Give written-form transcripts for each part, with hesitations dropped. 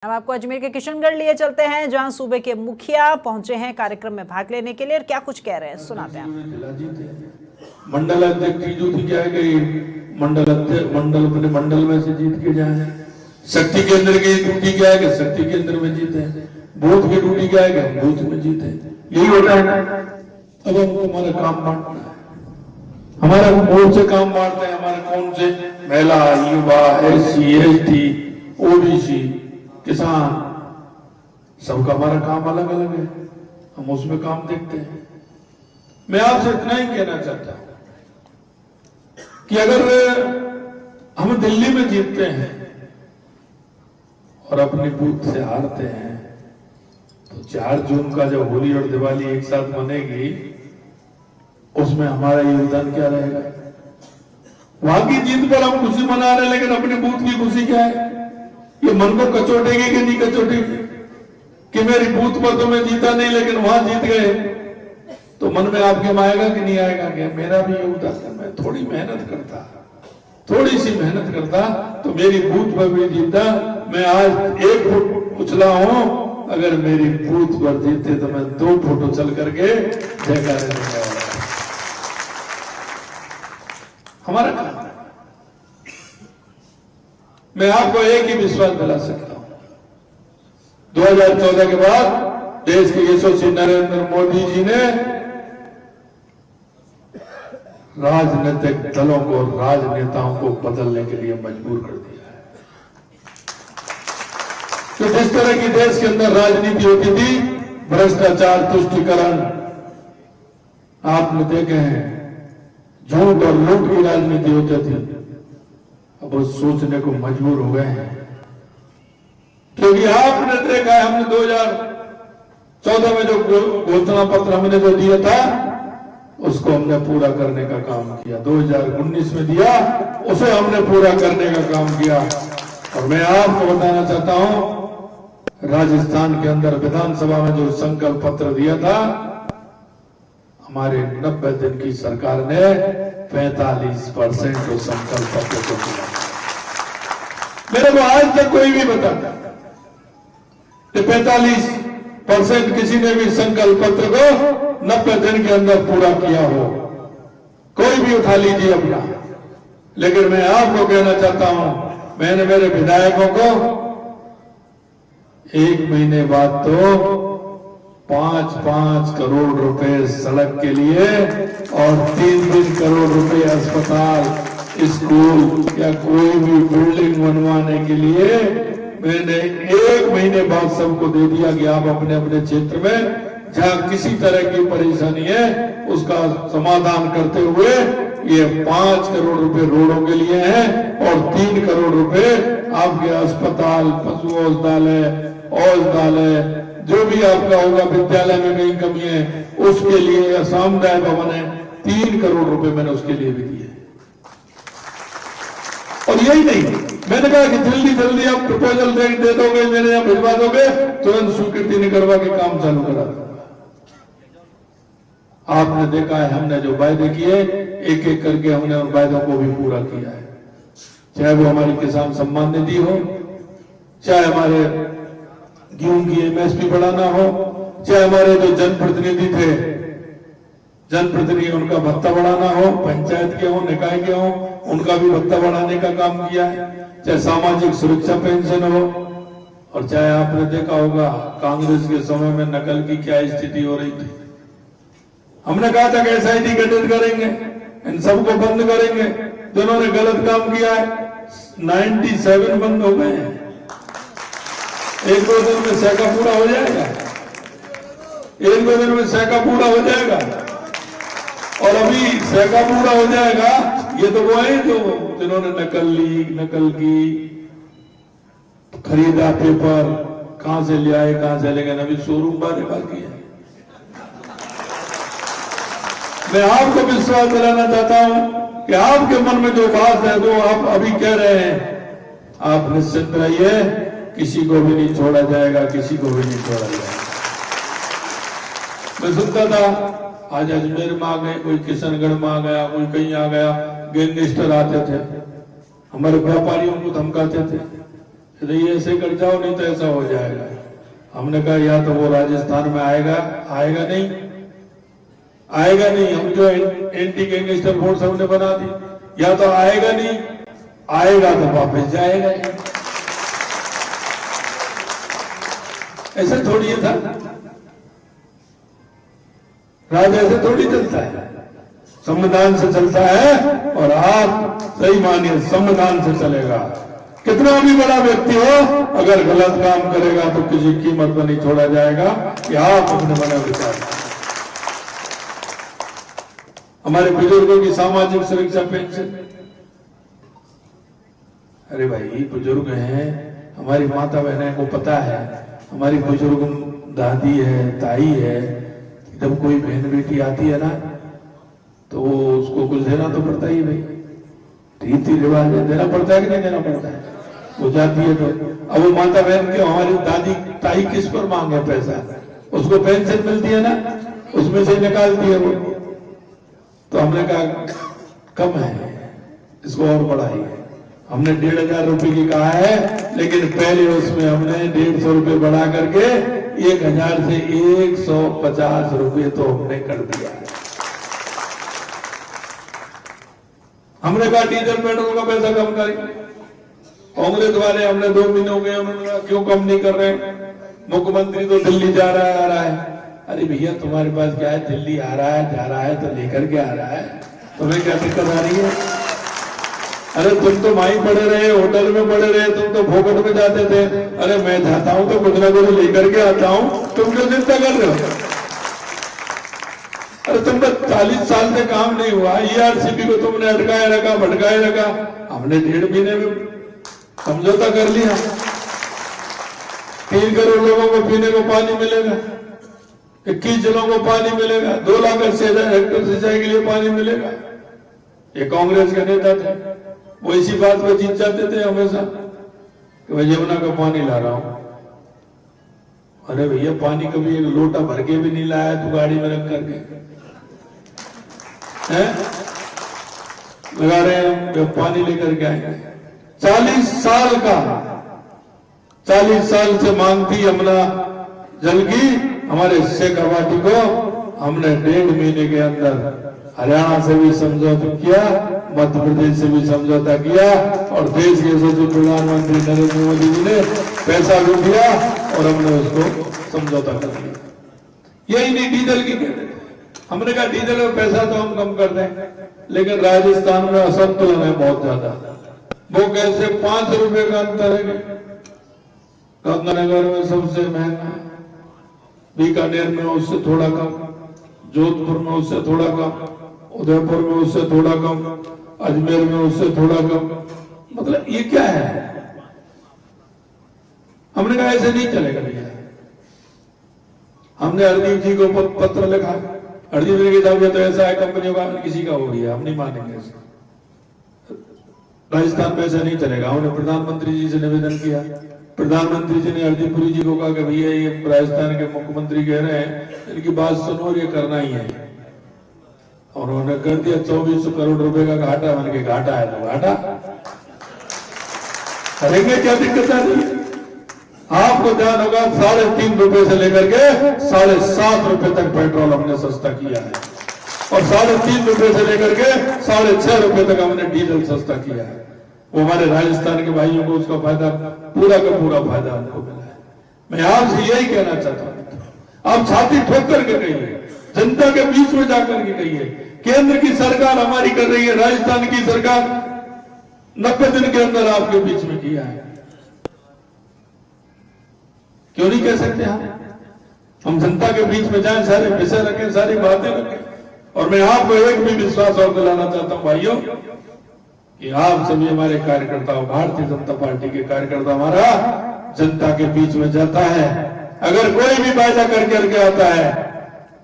अब आपको अजमेर के किशनगढ़ लिए चलते हैं, जहां सूबे के मुखिया पहुंचे हैं कार्यक्रम में भाग लेने के लिए। और क्या कुछ कह रहे हैं सुनाते हैं। मंडल अध्यक्ष की जो थी क्या है कि मंडल अपने मंडल में से जीत के जाए। शक्ति केंद्र की ड्यूटी क्या है कि शक्ति केंद्र में जीते। बूथ की ड्यूटी क्या है कि हम बूथ में जीते। यही होता है ना। अब हमको हमारा काम बांटना है, हमारा कौन से काम बांटते हैं, हमारे कौन से महिला, युवा, SC, ST, OBC, किसान, सबका हमारा काम अलग अलग है, हम उसमें काम देखते हैं। मैं आपसे इतना ही कहना चाहता हूं कि अगर हम दिल्ली में जीतते हैं और अपने बूथ से हारते हैं तो 4 जून का जब होली और दिवाली एक साथ मनेगी उसमें हमारा योगदान क्या रहेगा। वहां की जीत पर हम खुशी मना रहे हैं, लेकिन अपने बूथ की खुशी क्या है, ये मन को कचोटेगी कि नहीं कचोटेगी कि मेरी बूथ पर तो मैं जीता नहीं लेकिन वहां जीत गए, तो मन में आपके में आएगा कि नहीं आएगा कि मेरा भी योगदान है, मैं थोड़ी मेहनत करता, थोड़ी सी मेहनत करता तो मेरी बूथ पर भी जीता। मैं आज 1 फुट उछला हूं, अगर मेरी बूथ पर जीते तो मैं 2 फुट उछल करके जयकारे दूंगा। हमारा काम है। मैं आपको एक ही विश्वास दिला सकता हूं, 2014 के बाद देश के यशस्वी नरेंद्र मोदी जी ने राजनीतिक दलों को, राजनेताओं को बदलने के लिए मजबूर कर दिया है। तो जिस तरह की देश के अंदर राजनीति होती थी, भ्रष्टाचार, तुष्टीकरण, आपने देखे हैं, झूठ और लूट की राजनीति होती थी, अब वो सोचने को मजबूर हो गए हैं। क्योंकि आपने देखा है, हमने 2014 में जो घोषणा पत्र हमने जो दिया था उसको हमने पूरा करने का काम किया। 2019 में दिया, उसे हमने पूरा करने का काम किया। और मैं आपको बताना चाहता हूं, राजस्थान के अंदर विधानसभा में जो संकल्प पत्र दिया था, हमारे 90 दिन की सरकार ने 45% संकल्प पत्र को दिया। मेरे को आज तक कोई भी बता कि 45% किसी ने भी संकल्प पत्र को 90 दिन के अंदर पूरा किया हो, कोई भी उठा लीजिए अपना। लेकिन मैं आपको कहना चाहता हूं, मैंने मेरे विधायकों को 1 महीने बाद तो 5-5 करोड़ रुपए सड़क के लिए और 3-3 करोड़ रुपए अस्पताल, स्कूल या कोई भी बिल्डिंग बनवाने के लिए मैंने 1 महीने बाद सबको दे दिया कि आप अपने अपने क्षेत्र में जहां किसी तरह की परेशानी है उसका समाधान करते हुए ये 5 करोड़ रुपए रोडों के लिए हैं और 3 करोड़ रुपए आपके अस्पताल, पशु औषधालय, जो भी आपका होगा, विद्यालय में कहीं कमी है उसके लिए, या सामुदायिक भवन है, 3 करोड़ रुपए मैंने उसके लिए भी दिए। और यही नहीं, मैंने कहा कि जल्दी आप प्रपोजल दे दोगे, मेरे यहां भिजवा दोगे, तुरंत स्वीकृति नहीं करवा के काम चालू करा दूंगा। आपने देखा है, हमने जो वायदे किए एक एक करके हमने उन वायदों को भी पूरा किया है। चाहे वो हमारी किसान सम्मान निधि हो, चाहे हमारे गेहूं की MSP बढ़ाना हो, चाहे हमारे जो जनप्रतिनिधि थे, जनप्रतिनिधि उनका भत्ता बढ़ाना हो, पंचायत के हो, निकाय के हो, उनका भी भत्ता बढ़ाने का काम किया है, चाहे सामाजिक सुरक्षा पेंशन हो, और चाहे आपने देखा होगा कांग्रेस के समय में नकल की क्या स्थिति हो रही थी। हमने कहा था कि SIT गठित करेंगे, इन सबको बंद करेंगे, जिन्होंने गलत काम किया है 97 बंद हो गए हैं। 1-2 दिन में सैका पूरा हो जाएगा, 1-2 दिन में सैका पूरा हो जाएगा। और अभी सैका पूरा हो जाएगा, ये तो वो है जो जिन्होंने नकल की, खरीदा पेपर, कहां से ले आए, कहां से लेंगे, अभी शोरूम बाकी है। मैं आपको विश्वास दिलाना चाहता हूं कि आपके मन में जो बात है, जो आप अभी कह रहे हैं, आप निश्चिंत रहिए, किसी को भी नहीं छोड़ा जाएगा, किसी को भी नहीं छोड़ा जाएगा। मैं सुनता था आज अजमेर में आ गए, कोई किशनगढ़ में आ गया, कोई कहीं आ गया, गैंगस्टर आते थे, हमारे व्यापारियों को धमकाते थे, ये ऐसे कर जाओ नहीं तो ऐसा हो जाएगा। हमने कहा या तो वो राजस्थान में आएगा नहीं। हम जो एंटी गैंगस्टर फोर्स हमने बना दी, या तो आएगा नहीं, आएगा तो वापस जाएगा। ऐसे थोड़ी था राज, ऐसे थोड़ी चलता है। संविधान से चलता है, और आप सही मानिए संविधान से चलेगा। कितना भी बड़ा व्यक्ति हो, अगर गलत काम करेगा तो किसी कीमत पर नहीं छोड़ा जाएगा। कि आप अपने मन विचार। हमारे बुजुर्गों की सामाजिक सुरक्षा पेंशन, अरे भाई बुजुर्ग हैं, हमारी माता बहनें को पता है, हमारी बुजुर्ग दादी है, ताई है, जब कोई बहन बेटी आती है ना तो उसको कुछ देना तो पड़ता ही भाई, रीति रिवाज है, देना पड़ता है कि नहीं देना पड़ता है। वो जाती है तो अब वो माता बहन के, हमारी दादी ताई किस पर मांगे पैसा, उसको पेंशन मिलती है ना, उसमें से निकालती है वो। तो हमने कहा कम है, इसको और बढ़ाइए। हमने 1500 रुपए की कहा है, लेकिन पहले उसमें हमने 150 रुपए बढ़ा करके 1000 से 150 रुपए तो हमने कर दिया। हमने कहा डीजल पेट्रोल का पैसा कम करेंगे। कांग्रेस वाले, हमने 2 महीने हो गए, उन्होंने कहा क्यों कम नहीं कर रहे, मुख्यमंत्री तो दिल्ली जा रहा है, आ रहा है। अरे भैया तुम्हारे पास क्या है, दिल्ली आ रहा है, जा रहा है तो लेकर के आ रहा है, तुम्हें क्या दिक्कत आ रही है। अरे तुम तो वहीं पड़े रहे, होटल में पड़े रहे, तुम तो फोकट में जाते थे। अरे मैं जाता हूं तो कुछ ना कुछ लेकर के आता हूं, तुम क्यों चिंता कर रहे हो। अरे तुम पर 40 साल से काम नहीं हुआ, ERCP को तुमने अटकाए रखा, भटकाए रखा। हमने 1.5 महीने में समझौता कर लिया। 3 करोड़ लोगों को पीने को पानी मिलेगा, 21 जिलों को पानी मिलेगा, 2,80,000 हेक्टेयर सिंचाई के लिए पानी मिलेगा। ये कांग्रेस के नेता थे, वो इसी बात पर जीत जाते थे हमेशा कि मैं यमुना का पानी ला रहा हूं। अरे भैया पानी कभी एक लोटा भर के भी नहीं लाया तू, गाड़ी में रख करके लगा रहे हैं पानी लेकर के आएंगे। 40 साल से मांग थी यमुना जल की। हमारे शेख अबाटी को हमने 1.5 महीने के अंदर हरियाणा से भी समझौता किया, मध्य प्रदेश से भी समझौता किया, और देश के यशस्वी प्रधानमंत्री नरेंद्र मोदी जी ने पैसा भी दिया और हमने उसको समझौता कर लिया। यही नहीं डीजल की कहते, हमने कहा डीजल में पैसा तो हम कम कर दें, लेकिन राजस्थान में असंतुलन है बहुत ज्यादा। वो कैसे 5 रुपए का अंतर है। गंगानगर में सबसे महंगा, बीकानेर में उससे थोड़ा कम, जोधपुर में उससे थोड़ा कम, उदयपुर में उससे थोड़ा कम, अजमेर में उससे थोड़ा कम। मतलब ये क्या है। हमने कहा ऐसे नहीं चलेगा भैया। हमने हरदीप जी को पत्र लिखा, हरदीप जी के साहब ये तो ऐसा है, कंपनियों का किसी का हो गया, हम नहीं मानेंगे ऐसा। राजस्थान में ऐसा नहीं चलेगा। हमने प्रधानमंत्री जी से निवेदन किया, प्रधानमंत्री जी ने हरदीप पुरी जी को कहा कि भैया ये राजस्थान के मुख्यमंत्री कह रहे हैं, इनकी बात सुनो और ये करना ही है। और उन्होंने कर दिया। 2400 करोड़ रुपए का घाटा, मैंने कहा घाटा है तो घाटा करेंगे, क्या दिक्कत आ रही है। आपको ध्यान होगा 3.5 रुपए से लेकर के 7.5 रुपए तक पेट्रोल हमने सस्ता किया है, और 3.5 रुपए से लेकर के 6.5 रुपए तक हमने डीजल सस्ता किया है। वो हमारे राजस्थान के भाइयों को उसका फायदा, पूरा का पूरा फायदा हमको मिला है। मैं आपसे यही कहना चाहता हूं, आप छाती ठोक करके कहिए, जनता के बीच में जाकर के कहिए, केंद्र की सरकार हमारी कर रही है, राजस्थान की सरकार 90 दिन के अंदर आपके बीच में किया है। क्यों नहीं कह सकते हम जनता के बीच में जाएं, सारे विषय रखें, सारी बातें रखें। और मैं आपको एक भी विश्वास और दिलाना चाहता हूं भाइयों, कि आप सभी हमारे कार्यकर्ता, भारतीय जनता पार्टी के कार्यकर्ता हमारा जनता के बीच में जाता है। अगर कोई भी वायदा करके आता है,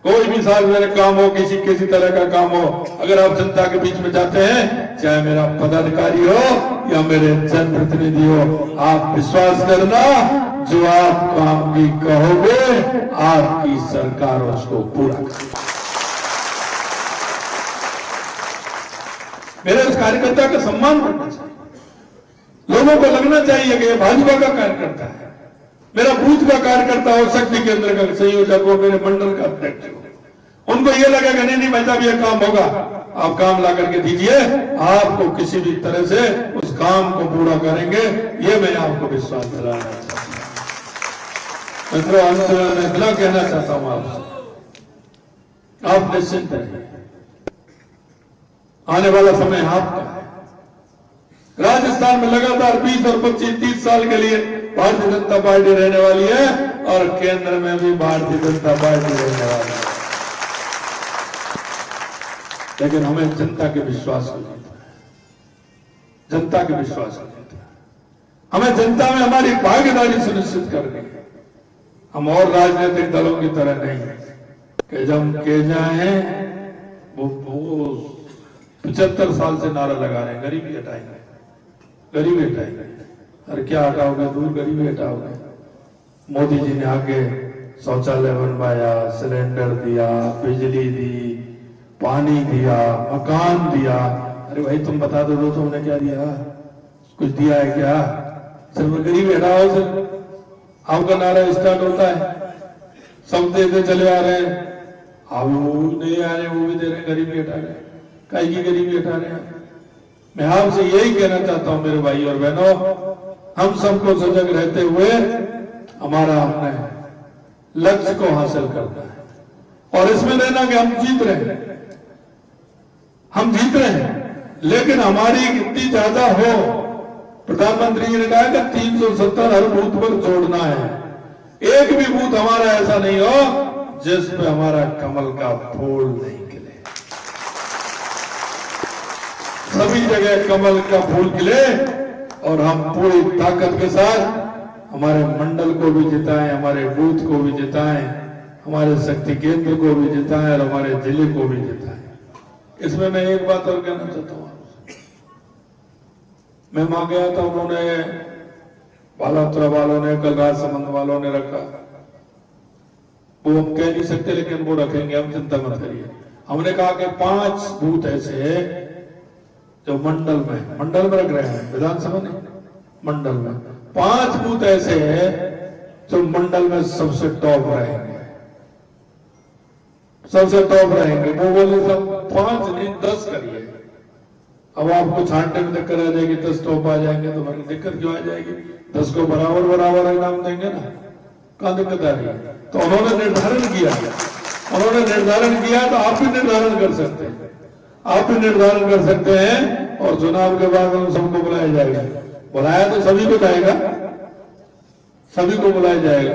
कोई भी सार्वजनिक काम हो, किसी तरह का काम हो, अगर आप जनता के बीच में जाते हैं, चाहे मेरा पदाधिकारी हो या मेरे जनप्रतिनिधि हो, आप विश्वास करना, जो आप काम की कहोगे आपकी सरकार उसको पूरा करेगी। मेरे उस कार्यकर्ता का सम्मान करना चाहिए। लोगों को लगना चाहिए कि ये भाजपा का कार्यकर्ता है, मेरा बूथ का कार्यकर्ता हो, शक्ति केंद्र का संयोजक हो, मेरे मंडल का अध्यक्ष हो। उनको ये लगेगा नहीं नहीं भाई साहब ये काम होगा, आप काम ला करके दीजिए, आपको किसी भी तरह से उस काम को पूरा करेंगे, ये मैं आपको विश्वास दिलाना चाहता हूं। मित्रों, अंत में मैं इतना कहना चाहता हूं आपसे, आप निश्चिंत रहिए, आने वाला समय आपका है। राजस्थान में लगातार 20 और 25-30 साल के लिए भारतीय जनता पार्टी रहने वाली है और केंद्र में भी भारतीय जनता पार्टी रहने वाली है, लेकिन हमें जनता के विश्वास को जीतना है, जनता के विश्वास को जीतना है। हमें जनता में हमारी भागीदारी सुनिश्चित करनी है। हम और राजनीतिक दलों की तरह नहीं कि जब के जाए वो 75 साल से नारा लगा रहे हैं गरीबी हटाएंगे, गरीबी हटाएंगे। अरे क्या हटाओगे, दूर गरीबी हटाओगे। मोदी जी ने आके शौचालय बनवाया, सिलेंडर दिया, बिजली दी, पानी दिया, मकान दिया। अरे भाई तुम बता दो तुमने क्या दिया, कुछ दिया है क्या? सिर्फ गरीबी हटाओ, सिर्फ आपका नारा स्टार्ट होता है, सब देते चले आ रहे हैं, आप वो नहीं आ रहे, वो भी दे रहे हैं, गरीबी हटा रहे हैं। कई की गरीबी हटा रहे हैं। मैं आपसे यही कहना चाहता हूं मेरे भाई और बहनों, हम सबको सजग रहते हुए हमारा हमने लक्ष्य को हासिल करना है और इसमें रहना कि हम जीत रहे हैं, हम जीत रहे हैं, लेकिन हमारी इतनी ज्यादा हो। प्रधानमंत्री जी ने कहा कि 370 हर बूथ पर जोड़ना है, एक भी बूथ हमारा ऐसा नहीं हो जिस पे हमारा कमल का फूल नहीं खिले, सभी जगह कमल का फूल खिले और हम पूरी ताकत के साथ हमारे मंडल को भी जिताएं, हमारे बूथ को भी जिताएं, हमारे शक्ति केंद्र को भी जिताएं और हमारे जिले को भी जिताएं। इसमें मैं एक बात और कहना चाहता हूं आपसे। मैं वहां गया था, उन्होंने बालात्रा वालों ने, कल राजसमंद वालों ने रखा, वो हम कह नहीं सकते लेकिन वो रखेंगे, हम चिंता मत करिए। हमने कहा कि 5 बूथ ऐसे है जो मंडल में रख रहे हैं, विधानसभा नहीं, मंडल में 5 बूथ ऐसे हैं जो मंडल में सबसे टॉप रहेंगे, सबसे टॉप रहेंगे। वो बोले सब 5 नहीं 10 करिए। अब आपको छांटने में दिक्कत आ जाएगी, 10 टॉप आ जाएंगे तो हमारी दिक्कत क्यों आ जाएगी? 10 को बराबर इनाम देंगे ना, कहां दिक्कत आ रही है? तो उन्होंने निर्धारण किया तो आप भी निर्धारण कर सकते हैं, आप भी निर्धारण कर सकते हैं और चुनाव के बाद उन सबको बुलाया जाएगा। बुलाया तो सभी को जाएगा, सभी को बुलाया जाएगा।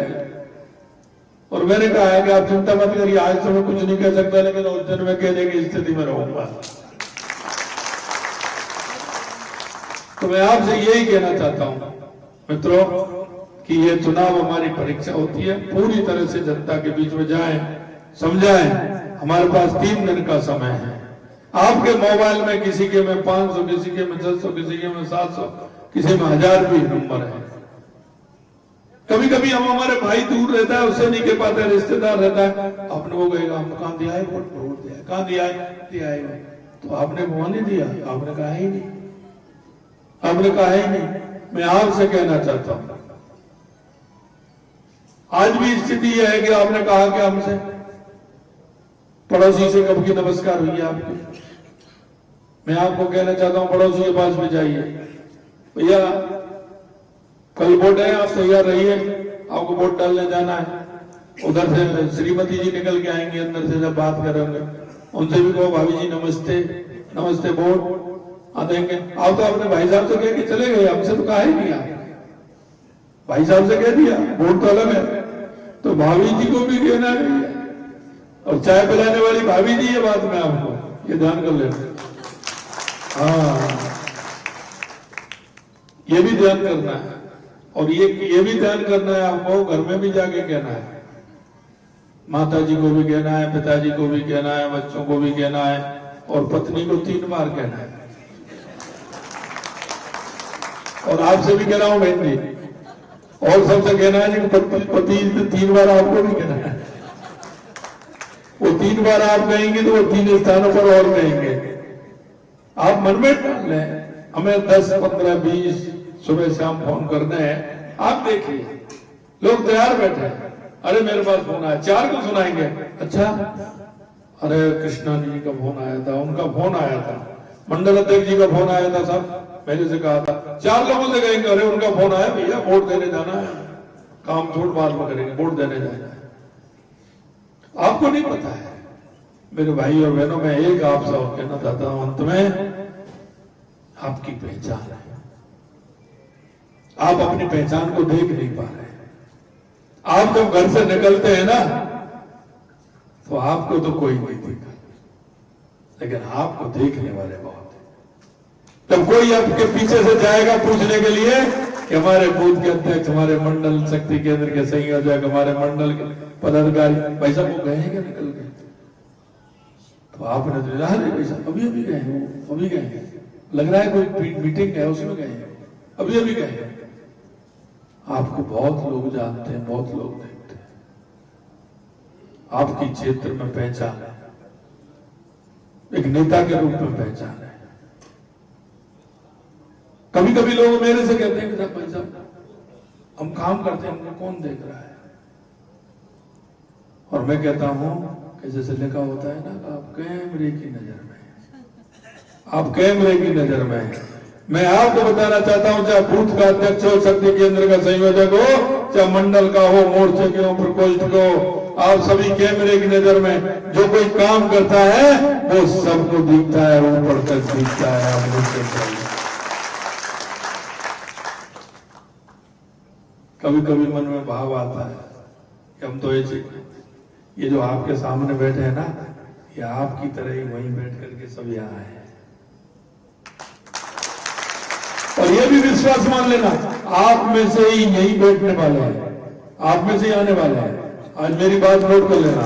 और मैंने कहा है कि आप चिंता मत करिए, आज तो मैं कुछ नहीं कह सकता लेकिन उस दिन में कहने की स्थिति में रहूंगा। तो मैं आपसे यही कहना चाहता हूं मित्रों कि ये चुनाव हमारी परीक्षा होती है, पूरी तरह से जनता के बीच में जाएं, समझाएं। हमारे पास 3 दिन का समय है। आपके मोबाइल में किसी के में 500, किसी के में 600, किसी के में 700, किसी में 1000 भी नंबर है। कभी कभी हम, हमारे भाई दूर रहता है, उससे नहीं कह पाते, रिश्तेदार रहता है, आपने वो कहेगा हम कहां दिया है वोट दिया है, कहां दिया है, तो आपने वो नहीं दिया, आपने कहा ही नहीं, आपने कहा ही नहीं। मैं आपसे कहना चाहता हूं, आज भी स्थिति यह है कि आपने कहा कि हमसे पड़ोसी से कब की नमस्कार हुई है आपकी। मैं आपको कहना चाहता हूं पड़ोसी के पास भी जाइए, भैया कल वोट है, आप तैयार रहिए, आपको वोट डालने जाना है। उधर से श्रीमती जी निकल के आएंगे, अंदर से जब बात करेंगे उनसे भी कहो भाभी जी नमस्ते, नमस्ते, वोट आ देंगे। आप तो अपने भाई साहब से कह के चले गए, हमसे तो कहा ही नहीं, आप भाई साहब से कह दिया, वोट तो अलग है, तो भाभी जी को भी कहना है और चाय पिलाने वाली भाभी जी है बात में, आपको ये ध्यान कर लेना। हाँ, ये भी ध्यान करना है और ये भी ध्यान करना है आपको, घर में भी जाके कहना है, माता जी को भी कहना है, पिताजी को भी कहना है, बच्चों को भी कहना है और पत्नी को 3 बार कहना है। और आपसे भी कह रहा हूं बहन जी, और सबसे कहना है कि पति 3 बार आपको भी कहना है। वो 3 बार आप कहेंगे तो वो 3 स्थानों पर और कहेंगे। आप मन में ठान लें, हमें 10, 15, 20, सुबह शाम फोन करने हैं। आप देखिए लोग तैयार बैठे हैं, अरे मेरे पास फोन आया, 4 को सुनाएंगे। अच्छा, अरे कृष्णा जी का फोन आया था, उनका फोन आया था, मंडल अध्यक्ष जी का फोन आया था, साहब मैंने से कहा था, 4 लोगों से कहेंगे अरे उनका फोन आया भैया, वोट देने जाना है, काम छोड़ बाद में करेंगे, वोट देने जाना है। आपको नहीं पता है मेरे भाई और बहनों, मैं एक आपसे और कहना चाहता हूं अंत में, आपकी पहचान है, आप अपनी पहचान को देख नहीं पा रहे। आप जब घर से निकलते हैं ना तो आपको तो कोई नहीं देखा, लेकिन आपको देखने वाले बहुत हैं। जब कोई आपके पीछे से जाएगा पूछने के लिए कि हमारे बूथ के अध्यक्ष, हमारे मंडल शक्ति केंद्र के संयोजक, हमारे मंडल के पदाधिकारी, भाई साहब वो गए हैं क्या निकल गए? तो आपने तो अरे भाई साहब अभी अभी गए हैं, अभी गए हैं, लग रहा है कोई मीटिंग है उसमें गए हैं, अभी अभी गए हैं। आपको बहुत लोग जानते हैं, बहुत लोग देखते हैं, आपकी क्षेत्र में पहचान है, एक नेता के रूप में पहचान है। कभी कभी लोग मेरे से कहते हैं कि साहब भाई साहब हम काम करते हैं, हमको कौन देख रहा है? और मैं कहता हूं कि जैसे लिखा होता है ना, आप कैमरे की नजर में, आप कैमरे की नजर में हैं। मैं आपको बताना चाहता हूं, चाहे बूथ का अध्यक्ष हो, शक्ति केंद्र का संयोजक हो, चाहे मंडल का हो, मोर्चे के हो, प्रकोष्ठ को, आप सभी कैमरे की नजर में। जो कोई काम करता है वो सबको दिखता है, ऊपर तक दिखता है। आप लोग कभी कभी मन में भाव आता है कि हम तो ये जो आपके सामने बैठे हैं ना, ये आपकी तरह ही वहीं बैठ करके सब यहाँ है। और ये भी विश्वास मान लेना, आप में से ही यहीं बैठने वाले हैं, आप में से ही आने वाले हैं। आज मेरी बात नोट कर लेना,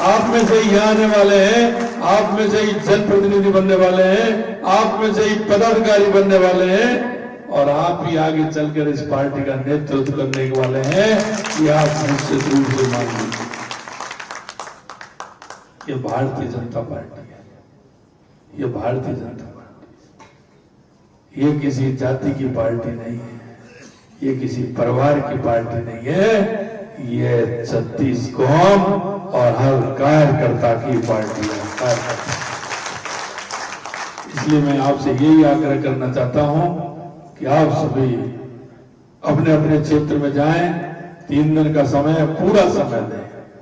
आप में से ही आने वाले हैं, आप में से ही जनप्रतिनिधि बनने वाले हैं, आप में से ही पदाधिकारी बनने वाले हैं, और आप ही आगे चलकर इस पार्टी का नेतृत्व करने वाले हैं। ये आप मुझसे दूर से मान लीजिए, ये भारतीय जनता पार्टी है, ये भारतीय जनता पार्टी, ये किसी जाति की पार्टी नहीं है, ये किसी परिवार की पार्टी नहीं है, ये 36 कौम और हर कार्यकर्ता की पार्टी है। इसलिए मैं आपसे यही आग्रह करना चाहता हूं कि आप सभी अपने अपने क्षेत्र में जाएं, 3 दिन का समय, पूरा समय दें।